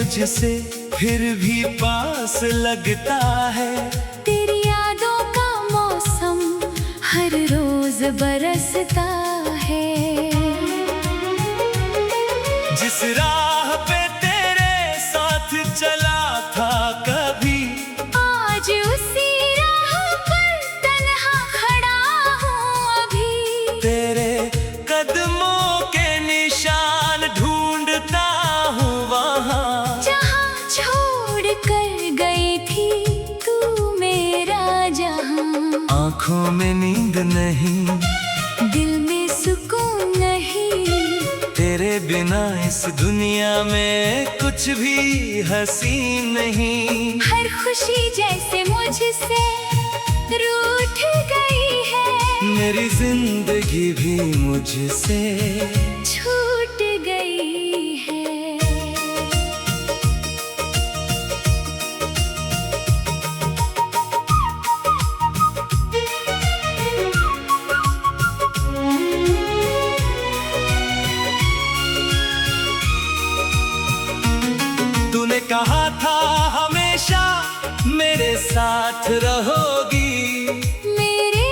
तुझसे फिर भी पास लगता है। तेरी यादों का मौसम हर रोज बरसता है। जिस राह पे तेरे साथ चला था कभी, आज उसी राह पर तन्हा खड़ा हूँ अभी। तेरे कदमों के निशान ढूंढता हूँ वहाँ, जहाँ छोड़ कर गई थी तू मेरा जहाँ। आँखों में नींद नहीं, दिल में सुकून नहीं, तेरे बिना इस दुनिया में कुछ भी हसीन नहीं। हर खुशी जैसे मुझसे रूठ गई है, मेरी जिंदगी भी मुझसे छूट गई है। तूने कहा था हमेशा मेरे साथ रहोगी, मेरे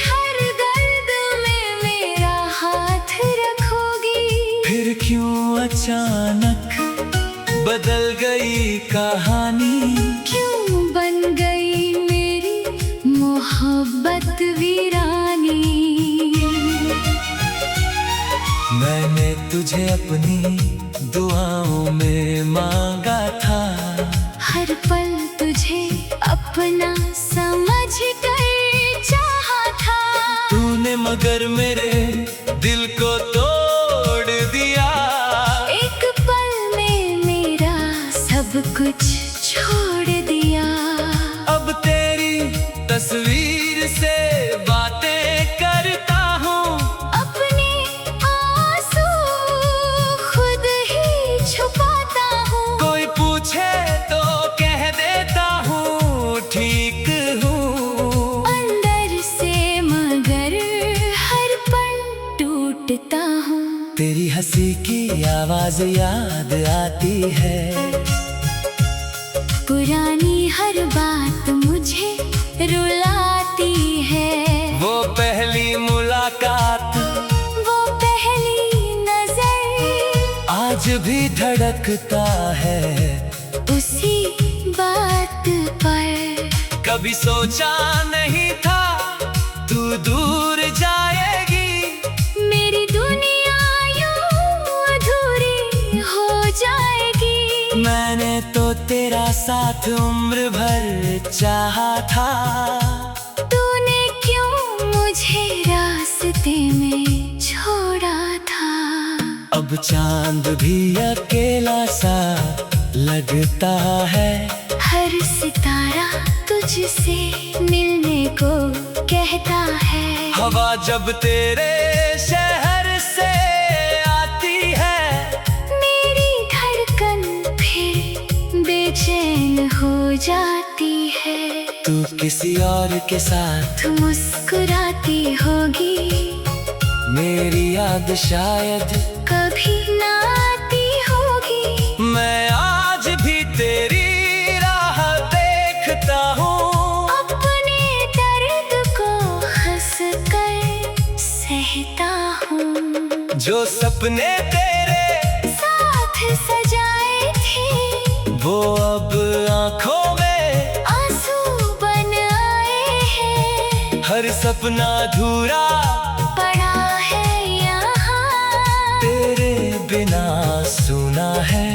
हर दर्द में मेरा हाथ रखोगी। फिर क्यों अचानक बदल गई कहानी, क्यों बन गई मेरी मोहब्बत वीरानी। मैंने तुझे अपनी दुआओं में मांगा था, हर पल तुझे अपना समझ कर चाहा था। तूने मगर मेरे दिल को तोड़ दिया। एक पल में मेरा सब कुछ छोड़ दिया। अब तेरी तस्वीर से बातें करता हूँ, अपने आंसू खुद ही छुपाता हूँ। कोई पूछे तो कह देता हूँ ठीक हूँ। अंदर से मगर हर पल टूटता हूँ। तेरी हंसी की आवाज याद आती है, पुरानी हर बात मुझे रुलाती है। वो पहली मुलाकात, वो पहली नजर आज भी धड़कता है उसी बात पर। कभी सोचा नहीं था तू दूर जाएगी, मेरी दुनिया यूं अधूरी हो जाएगी। मैंने तो तेरा साथ उम्र भर चाहा था। तूने क्यों मुझे रास्ते में छोड़ा था। अब चांद भी अकेला सा लगता है, हर सितारा तुझसे मिलने को कहता है। हवा जब तेरे शहर से आती है, मेरी धड़कन फिर बेचैन हो जाती है। तू किसी और के साथ मुस्कुराती होगी, मेरी याद शायद कभी ना आती होगी। मैं आज भी तेरी राह देखता हूँ, अपने दर्द को हंस कर सहता हूँ। जो सपने तेरे साथ सजाए थे वो अब आँखों में आंसू बन आए हैं। हर सपना अधूरा पड़ा है यहाँ, तेरे बिना सुना है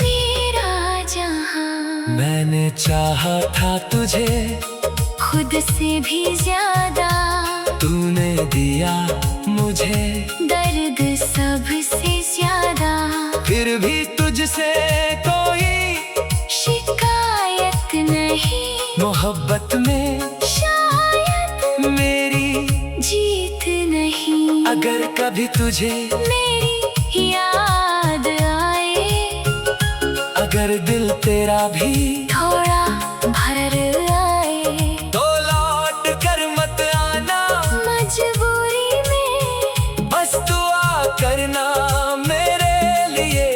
मेरा जहाँ। मैंने चाहा था तुझे खुद से भी ज्यादा, तूने दिया मुझे दर्द सबसे ज्यादा। फिर भी तुझसे कोई शिकायत नहीं, मोहब्बत में शायद मेरी जीत नहीं। अगर कभी तुझे मेरी याद आए, अगर दिल तेरा भी थोड़ा भर आए, तो लौट कर मत आना मजबूरी में बस दुआ करना मेरे लिए।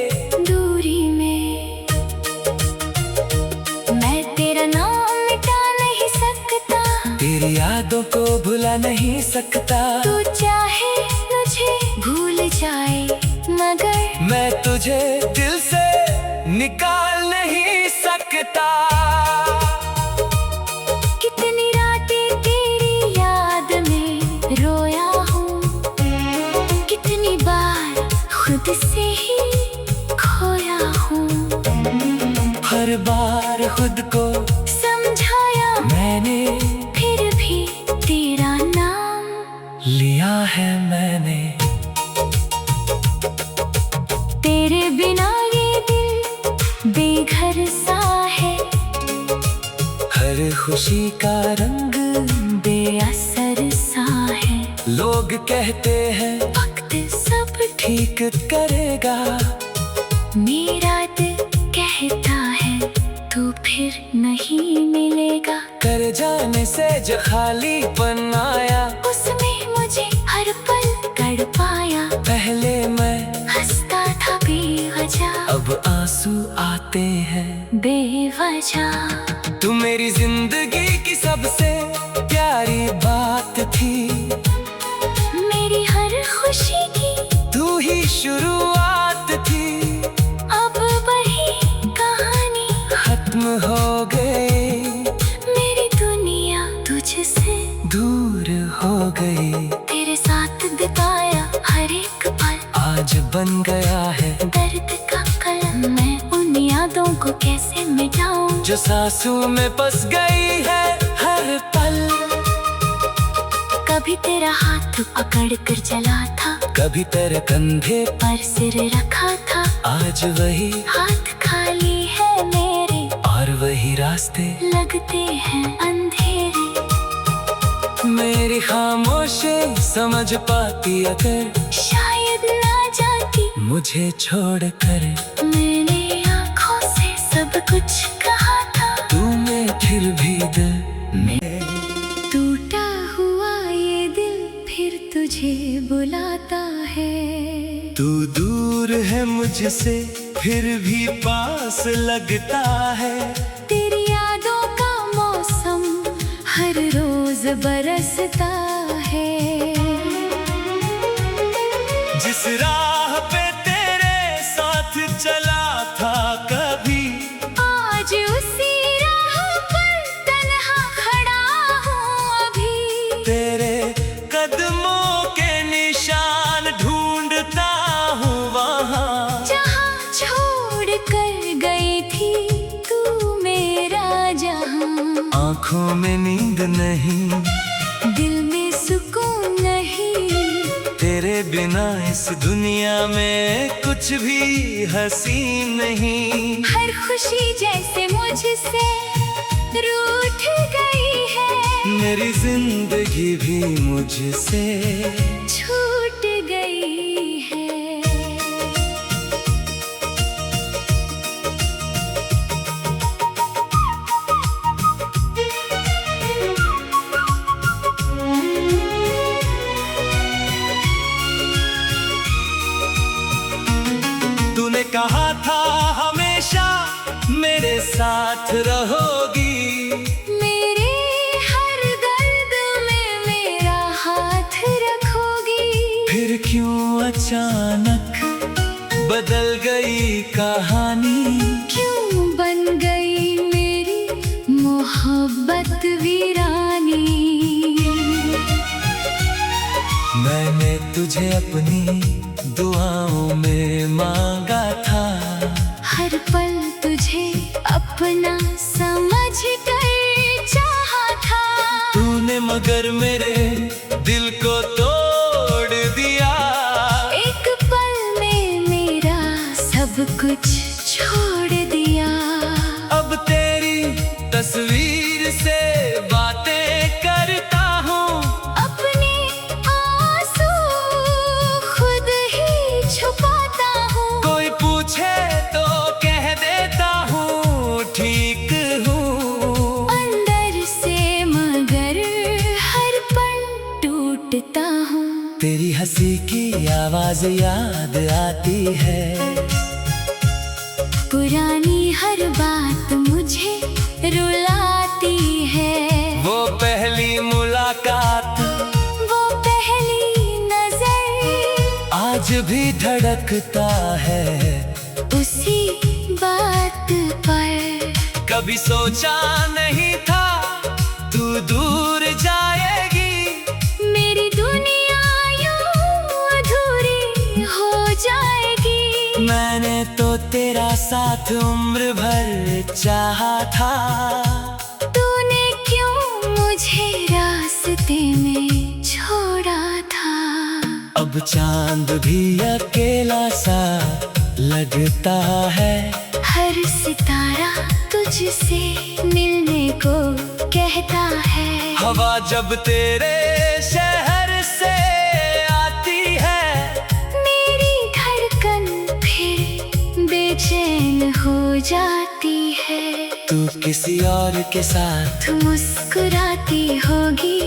दूरी में। भुला नहीं सकता। तू चाहे मुझे भूल जाए मगर मैं तुझे दिल से निकाल नहीं सकता। कितनी रातें तेरी याद में रोया हूँ, कितनी बार खुद से ही खोया हूँ। हर बार खुद को समझाया मैंने, फिर भी तेरा नाम लिया है मैंने। तेरे बिना ये दिल बेघर सा है, हर खुशी का रंग बेअसर सा है। लोग कहते हैं वक्त सब ठीक करेगा, मेरा दिल कहता है तू फिर नहीं मिलेगा। कर जाने से जो खालीपन आया, उसमें मुझे हर पल तड़पाया। पहले मैं हंसता था बेवजह, अब आंसू आते हैं बेवजह। तू मेरी जिंदगी की सबसे प्यारी बात थी, मेरी हर खुशी की तू ही शुरुआत थी। अब वही कहानी खत्म हो गई, मेरी दुनिया तुझसे दूर हो गई। तेरे साथ बिताया हर एक पल आज बन गया है दर्द का कलम। मैं उन यादों को कैसे मिटाऊं जो सांसों में बस गई है हर पल। कभी तेरा हाथ पकड़ कर चला था, कभी तेरे कंधे पर सिर रखा था। आज वही हाथ खाली है मेरे, और वही रास्ते लगते हैं अंधेरे। मेरी खामोशी समझ पाती अगर, शायद ना जाती मुझे छोड़कर। मैंने आँखों से सब कुछ कहा था, तूने फिर भी दिल में। टूटा हुआ ये दिल फिर तुझे बुलाता है। तू दूर है मुझसे फिर भी पास लगता है। तेरी यादों का मौसम हर रोज बरसता है। जिस राह पे तेरे साथ चला था कभी, आज उसी राह पर तन्हा खड़ा हूँ अभी। तेरे कदमों के निशान ढूंढता हूँ वहाँ, जहाँ छोड़ कर गई थी तू मेरा जहाँ। आँखों में नींद नहीं, दिल में सुकून नहीं, तेरे बिना इस दुनिया में कुछ भी हसीन नहीं। हर खुशी जैसे मुझसे रूठ गई है, मेरी जिंदगी भी मुझसे छूट गई है। तूने कहा था हमेशा मेरे साथ रहोगी, मेरे हर दर्द में मेरा हाथ रखोगी। फिर क्यों अचानक बदल गई कहानी, क्यों बन गई मेरी मोहब्बत वीरानी। मैंने तुझे अपनी दुआओं में मांगा था, हर पल तुझे अपना समझ कर चाहा था। तूने मगर मेरे दिल को तोड़ दिया। एक पल में मेरा सब कुछ छोड़ दिया। अब तेरी तस्वीर से बातें करता हूँ, अपने आंसू खुद ही छुपाता हूँ। कोई पूछे तो कह देता हूँ ठीक हूँ। अंदर से मगर हर पल टूटता हूँ। तेरी हंसी की आवाज याद आती है, पुरानी हर बात मुझे रुलाती है। वो पहली मुलाकात, वो पहली नजर आज भी धड़कता है उसी बात पर। कभी सोचा नहीं था तू दूर जाएगी, मेरी दुनिया यूं अधूरी हो जाएगी। मैंने तो तेरा साथ उम्र भर चाहा था, तूने क्यों मुझे रास्ते में छोड़ा था। अब चांद भी अकेला सा लगता है, हर सितारा तुझसे मिलने को कहता है। हवा जब तेरे शहर से आती है, मेरी धड़कन फिर बेचैन हो जाती है। तू किसी और के साथ मुस्कुराती होगी,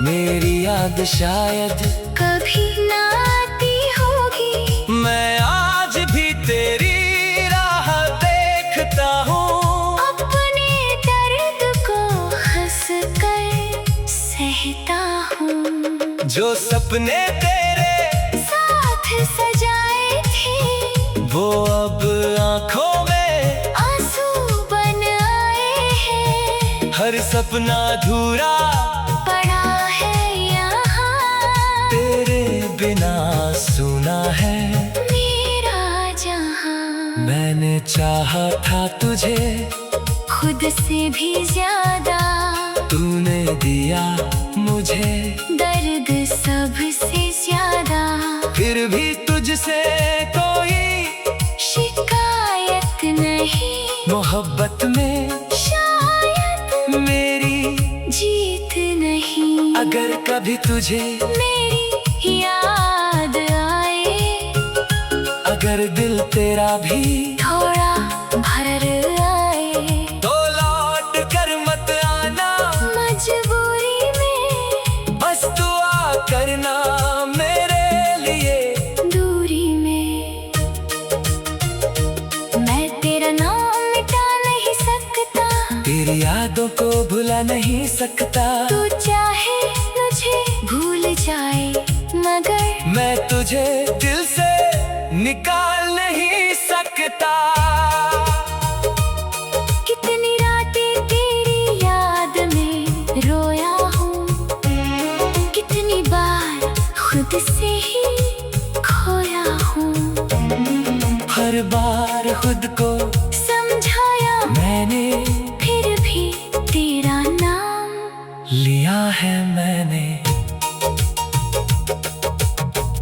मेरी याद शायद कभी ना आती होगी। मैं आज भी तेरी राह देखता हूँ, अपने दर्द को हंस कर सहता हूँ। जो सपने तेरे साथ सजाए थे, वो अब आंखों में आंसू बन आए हैं। हर सपना अधूरा पड़ा है यहाँ, तेरे बिना सुना है मेरा जहाँ। मैंने चाहा था तुझे खुद से भी ज्यादा, तूने दिया मुझे दर्द सबसे ज्यादा। फिर भी तुझसे कोई शिकायत नहीं, मोहब्बत में शायद मेरी जीत नहीं। अगर कभी तुझे मेरी याद आए, अगर दिल तेरा भी थोड़ा भर आए, तो लौट कर मत आना मजबूरी में बस दुआ करना मेरे लिए। दूरी में मैं तेरा नाम मिटा नहीं सकता, तेरी यादों को भुला नहीं सकता, तू चाहे मुझे भूल जाए मगर मैं तुझे दिल से निकाल नहीं सकता। कितनी रातें तेरी याद में रोया हूँ, कितनी बार खुद से ही खोया हूँ। हर बार खुद को समझाया मैंने, फिर भी तेरा नाम लिया है मैंने।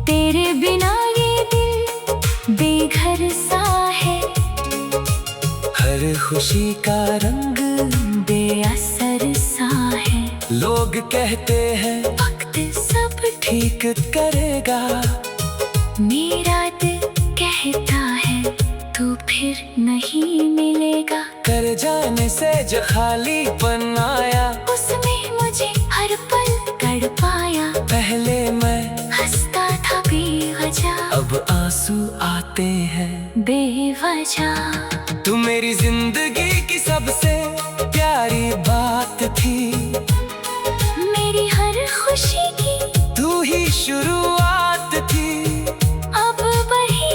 तेरे बिना ये दिल बेघर सा है, हर खुशी का रंग बेअसर सा है। लोग कहते हैं वक्त सब ठीक करेगा, मेरा दिल कहता है तू फिर नहीं मिलेगा। कर जाने से जो खालीपन आया, उसमें मुझे हर पल तड़पाया। पहले मैं हंसता था बेवजह, अब आंसू आते हैं बेवजह। तू मेरी जिंदगी की सबसे प्यारी बात थी, मेरी हर खुशी की तू ही शुरुआत थी। अब वही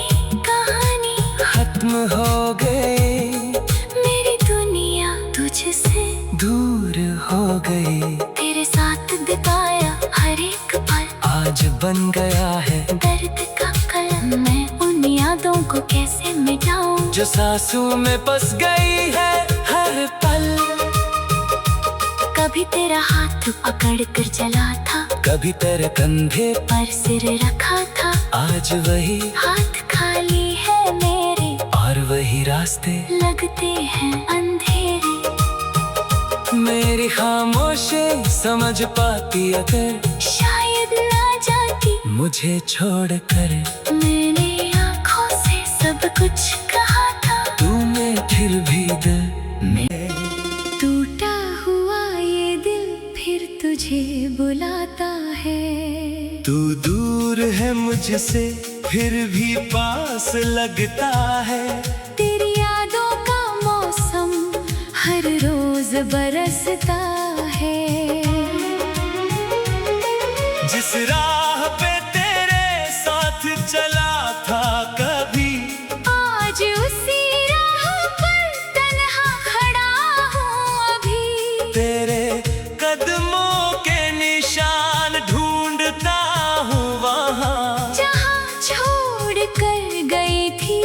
कहानी खत्म हो गई, मेरी दुनिया तुझसे दूर हो गई। तेरे साथ बिताया हर एक पल आज बन गया है दर्द का कलम। मैं उन यादों को कैसे मिटाऊं, जो सांसों में बस गई है हर पल। कभी तेरा हाथ पकड़ कर चला था, कभी तेरे कंधे पर सिर रखा था। आज वही हाथ खाली है मेरे, और वही रास्ते लगते हैं अंधेरे। मेरी खामोशी समझ पाती अगर शायद ना जाती मुझे छोड़कर। मैंने आँखों से सब कुछ कहा था, तूने फिर भी दिल में टूटा हुआ ये दिल फिर तुझे बुलाता है। तू दूर है मुझसे फिर भी पास लगता है। तेरी यादों का मौसम हर रोज बरसता है। जिस राह पे तेरे साथ चला था कभी, आज उसी राह पर तन्हा खड़ा हूँ अभी। तेरे कदमों के निशान ढूंढता हूँ वहाँ, जहाँ छोड़ कर गई थी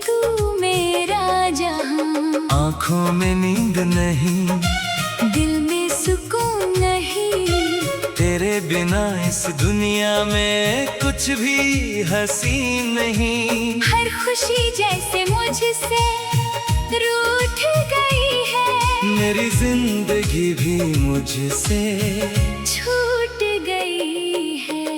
तू मेरा जहाँ। आँखों में नींद नहीं, दिल में सुकून नहीं, तेरे बिना इस दुनिया में कुछ भी हसीन नहीं। हर खुशी जैसे मुझसे रूठ गई है, मेरी जिंदगी भी मुझसे छूट गई है।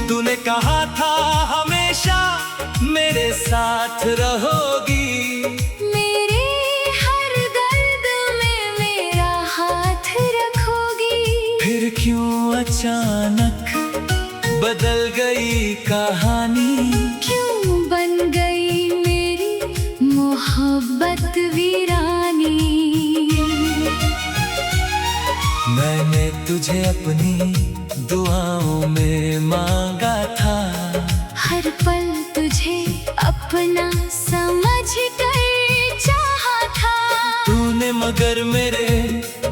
तूने कहा था हमेशा मेरे साथ रहोगी, मेरे हर दर्द में मेरा हाथ रखोगी। फिर क्यों अचानक बदल गई कहानी, क्यों बन गई मेरी मोहब्बत वीरानी। मैंने तुझे अपनी दुआओं में मांगा था, हर पल तुझे अपना समझ कर चाहा था। तूने मगर मेरे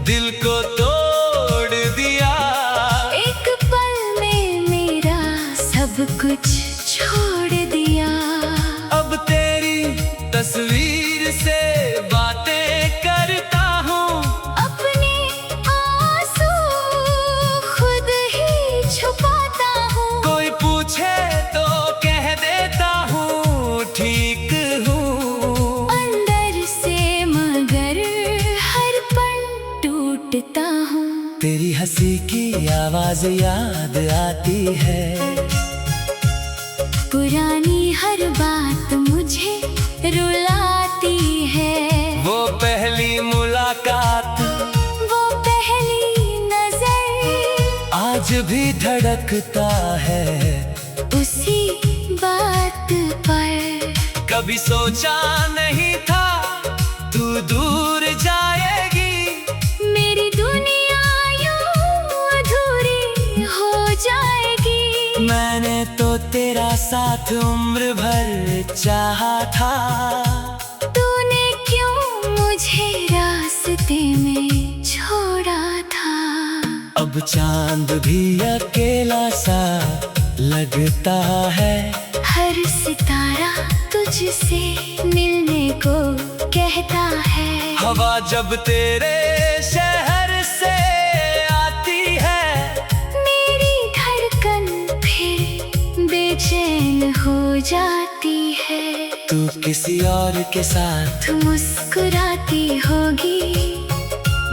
दिल को तोड़ दिया, एक पल में मेरा सब कुछ छोड़ दिया। अब तेरी तस्वीर से बातें करता हूँ, अपने आंसू खुद ही छुपाता हूँ। कोई पूछे तो कह देता हूँ ठीक हूँ। अंदर से मगर हर पल टूटता हूँ। तेरी हंसी की आवाज याद आती है, पुरानी हर बात मुझे रुलाती है। वो पहली मुलाकात, वो पहली नजर आज भी धड़कता है उसी बात पर। कभी सोचा नहीं था तू दूर जाएगी, मेरी दुनिया यूं अधूरी हो जाएगी। मैंने तो तेरा साथ उम्र भर चाहा था, तूने क्यों मुझे रास्ते में छोड़ा था। अब चांद भी अकेला सा लगता है, हर सितारा तुझसे मिलने को कहता है। हवा जब तेरे शहर से आती है, मेरी धड़कन फिर बेचैन हो जाती है। तू किसी और के साथ मुस्कुराती होगी,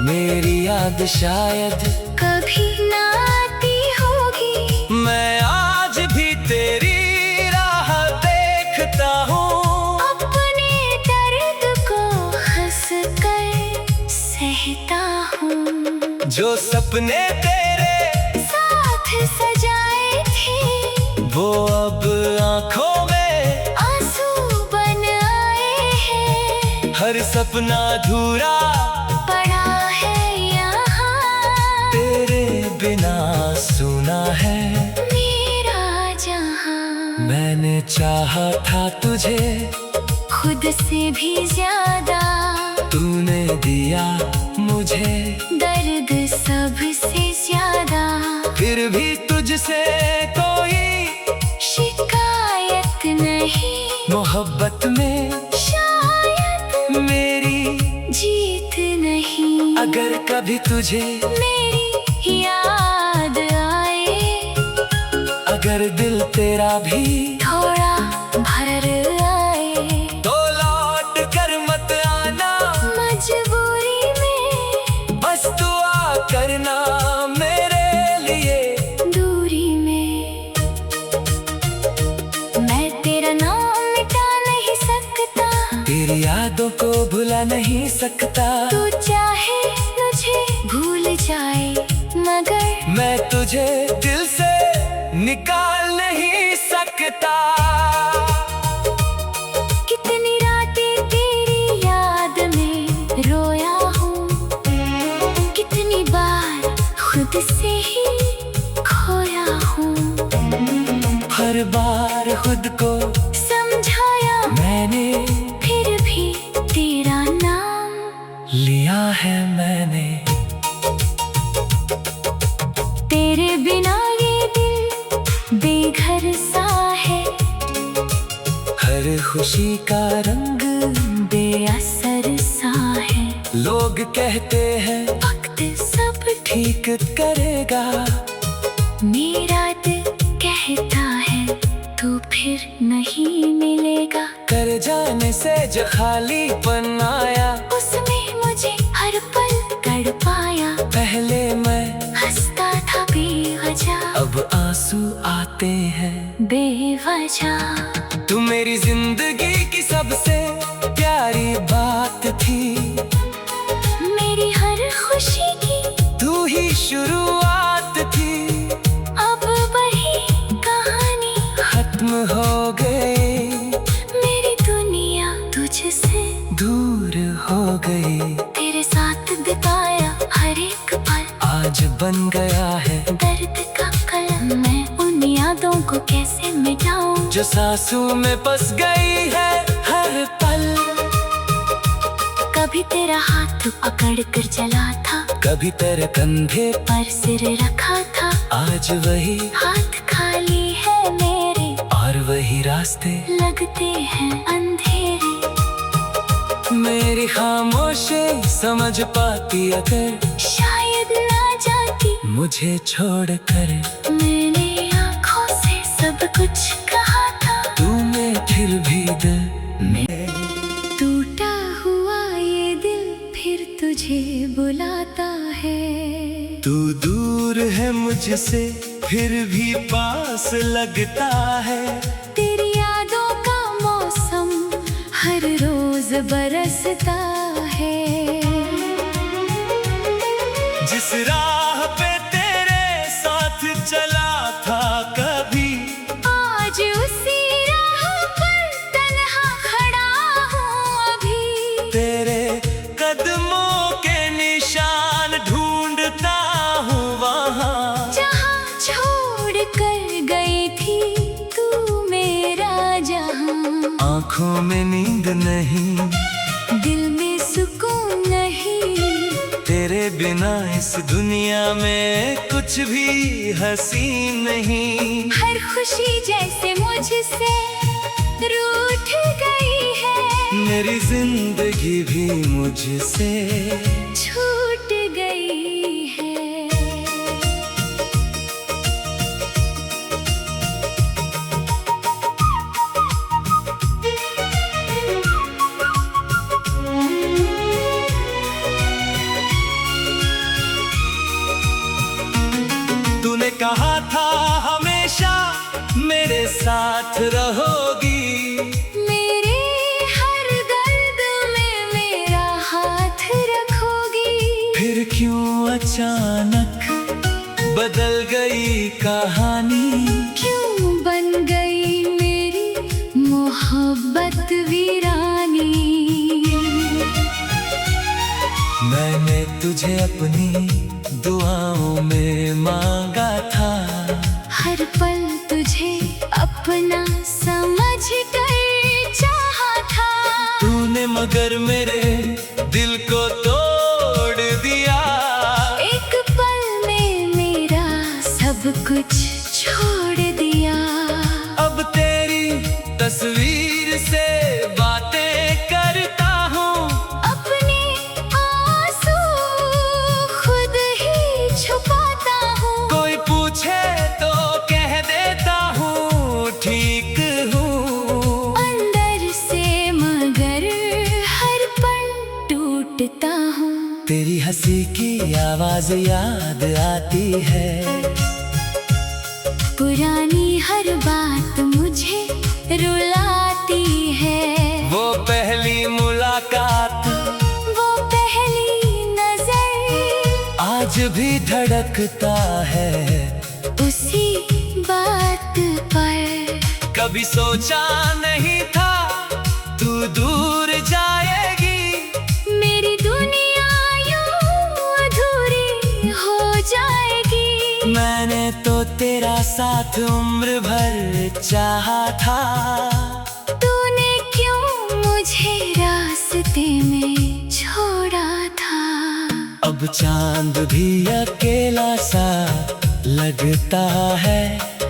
मेरी याद शायद कभी ना आती होगी। मैं आज भी तेरी राह देखता हूँ, अपने दर्द को हंस कर सहता हूँ। जो सपने तेरे साथ सजाए थे, वो अब आँखों में आंसू बन आए हैं। हर सपना अधूरा पड़ा है यहाँ, तेरे बिना सुना है मेरा जहाँ। मैंने चाहा था तुझे खुद से भी ज्यादा, तूने दिया मुझे दर्द सबसे ज्यादा। फिर भी तुझसे कोई शिकायत नहीं, मोहब्बत में शायद मेरी जीत नहीं। अगर कभी तुझे मेरी याद आए, अगर दिल तेरा भी थोड़ा भर आए, तो लौट कर मत आना मजबूरी में, बस दुआ करना मेरे लिए। दूरी में मैं तेरा नाम मिटा नहीं सकता, तेरी यादों को भुला नहीं सकता। तू चाहे मुझे मैं तुझे दिल से निकाल नहीं सकता। कितनी रातें तेरी याद में रोया हूँ, कितनी बार खुद से ही खोया हूँ। हर बार खुद को समझाया मैंने, फिर भी तेरा नाम लिया है मैंने। तेरे बिना ये दिल बेघर सा है, हर खुशी का रंग बेअसर सा है। लोग कहते हैं वक्त सब ठीक करेगा, मेरा दिल कहता है तू फिर नहीं मिलेगा। कर जाने से जो खालीपन आया, उसमें मुझे हर पल कर पाया। पहले मैं हंसता था बेवजह, अब आंसू आते हैं बेवजह। तू मेरी जिंदगी की सबसे प्यारी बात थी, मेरी हर खुशी की तू ही शुरुआत थी। अब वही कहानी खत्म हो गई, मेरी दुनिया तुझसे दूर हो गई। तेरे साथ बिताया हर एक पल आज बन गया है दर्द का कलम। मैं उन यादों को कैसे मिटाऊं, जो सांसों में बस गई है हर पल। कभी तेरा हाथ पकड़ कर चला था, कभी तेरे कंधे पर सिर रखा था। आज वही हाथ खाली है मेरे, और वही रास्ते लगते हैं अंधेरे। मेरी खामोशी समझ पाती अगर, शायद ना जाती मुझे छोड़कर। मैंने आँखों से सब कुछ कहा था, तूने फिर भी दिल में। टूटा हुआ ये दिल फिर तुझे बुलाता है। तू दूर है मुझसे फिर भी पास लगता है। तेरी यादों का मौसम हर रोज बरसता है। जिस राह पे तेरे साथ चला था कभी, आज उसी राह पर तन्हा खड़ा हूँ अभी। तेरे कदमों के निशान ढूंढता हूँ वहाँ, जहाँ छोड़ कर गई थी तू मेरा जहाँ। आँखों में नींद नहीं, दिल में सुकून नहीं, तेरे बिना इस दुनिया में कुछ भी हसीन नहीं। हर खुशी जैसे मुझसे रूठ गई है, मेरी जिंदगी भी मुझसे छूट गई है। तूने कहा था हमेशा मेरे साथ रहोगी, मेरे हर दर्द में मेरा हाथ रखोगी। फिर क्यों अचानक बदल गई कहानी, क्यों बन गई मेरी मोहब्बत वीरानी। मैंने तुझे अपनी दुआओं में मांगा था, हर पल तुझे अपना समझ कर चाहा था। तूने मगर मेरे दिल को तोड़ दिया। एक पल में मेरा सब कुछ छोड़ दिया। अब तेरी तस्वीर से बातें करता हूँ, अपने आंसू खुद ही छुपाता हूँ। कोई पूछे तो कह देता हूँ ठीक हूँ। अंदर से मगर हर पल टूटता हूँ। तेरी हंसी की आवाज याद आती है, पुरानी हर बात मुझे रुलाती है। वो पहली मुलाकात, वो पहली नजर आज भी धड़कता है उसी बात पर। कभी सोचा नहीं था तू दूर जाएगी, मेरी दुनिया यूं अधूरी हो जाएगी। मैंने तो तेरा साथ उम्र भर चाहा था। तूने क्यों मुझे रास्ते में छोड़ा था। अब चांद भी अकेला सा लगता है,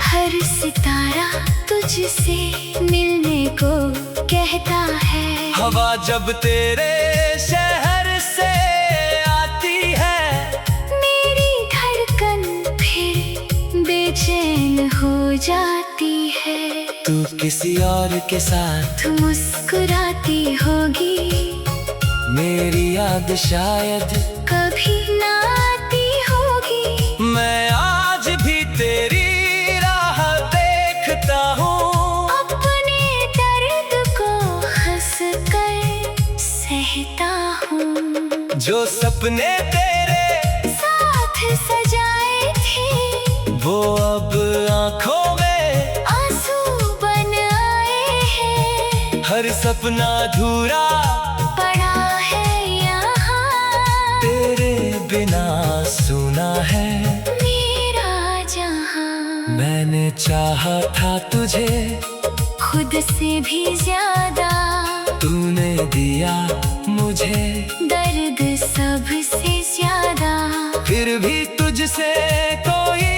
हर सितारा तुझसे मिलने को कहता है। हवा जब तेरे शहर से आती है, मेरी धड़कन फिर बेचैन हो जाती है। तू किसी और के साथ मुस्कुराती होगी, मेरी याद शायद कभी ना आती होगी। मैं आज भी तेरी राह देखता हूँ, अपने दर्द को हंस कर सहता हूँ। जो सपने तेरे साथ सजाए थे, वो अब आंखों में आंसू बन आए हैं। हर सपना अधूरा पड़ा है यहाँ, तेरे बिना सुना है मेरा जहाँ। मैंने चाहा था तुझे खुद से भी ज्यादा, तूने दिया मुझे दर्द सबसे ज्यादा। फिर भी तुझसे कोई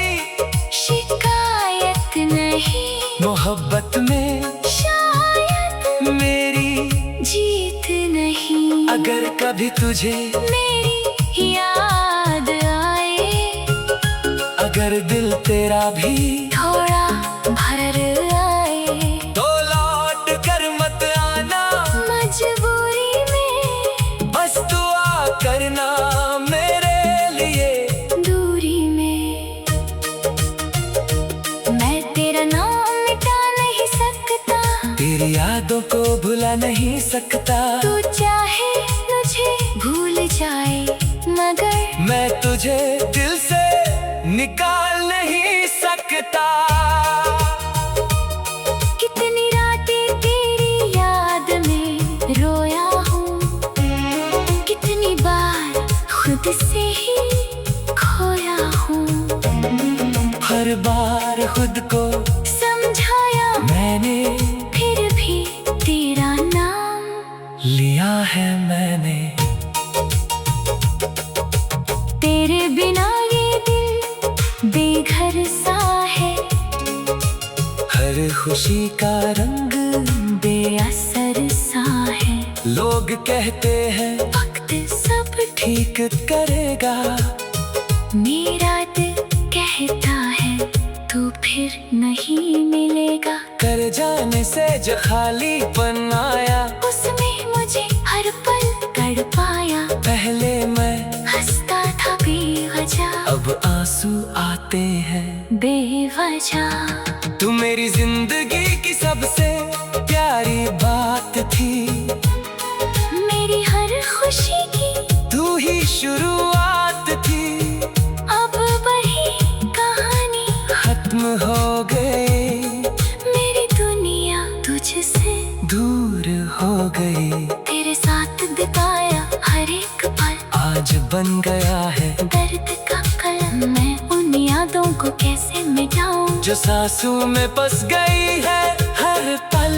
शिकायत नहीं, मोहब्बत में शायद मेरी जीत नहीं। अगर कभी तुझे मेरी याद आए, अगर दिल तेरा भी थोड़ा भर आए, तो लौट कर मत आना मजबूरी में बस दुआ करना मेरे लिए। दूरी में मैं तेरा नाम मिटा नहीं सकता, तेरी यादों को भुला नहीं सकता। तू चाहे मुझे भूल जाए मगर मैं तुझे दिल से निकाल नहीं सकता। कितनी रातें तेरी याद में रोया हूँ, कितनी बार खुद से ही खोया हूँ। हर बार खुद को समझाया मैंने, फिर भी तेरा नाम लिया है मैंने। तेरे बिना ये दिल बेघर सा है, हर खुशी का रंग बेअसर सा है। लोग कहते हैं वक्त सब ठीक करेगा, मेरा दिल कहता है तू फिर नहीं मिलेगा। कर जाने से जो खालीपन आया, उसमें मुझे हर पल तड़पाया। पहले मैं हंसता था बेवजह, अब आंसू आते हैं बेवजह। तू मेरी जिंदगी की सबसे प्यारी बात थी, मेरी हर खुशी की तू ही शुरुआत थी। अब वही कहानी खत्म हो गई, मेरी दुनिया तुझसे दूर हो गई। तेरे साथ बिताया हर एक पल आज बन गया है दर्द का कलम। मैं उन यादों को कैसे मिटाऊं, जो सांसों में बस गई है हर पल।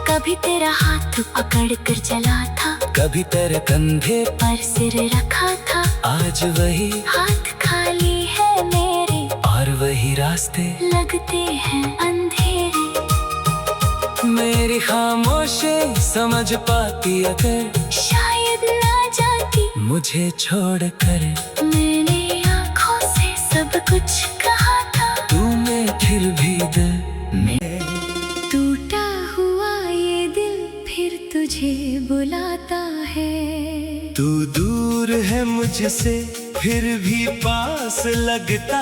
कभी तेरा हाथ पकड़ कर चला था, कभी तेरे कंधे पर सिर रखा था। आज वही हाथ खाली है मेरे, और वही रास्ते लगते हैं अंधेरे। मेरी खामोशी समझ पाती अगर शायद ना जाती मुझे छोड़कर। मैंने आँखों से सब कुछ कहा था, तूने फिर भी दिल में टूटा हुआ ये दिल फिर तुझे बुलाता है। तू दूर है मुझसे फिर भी पास लगता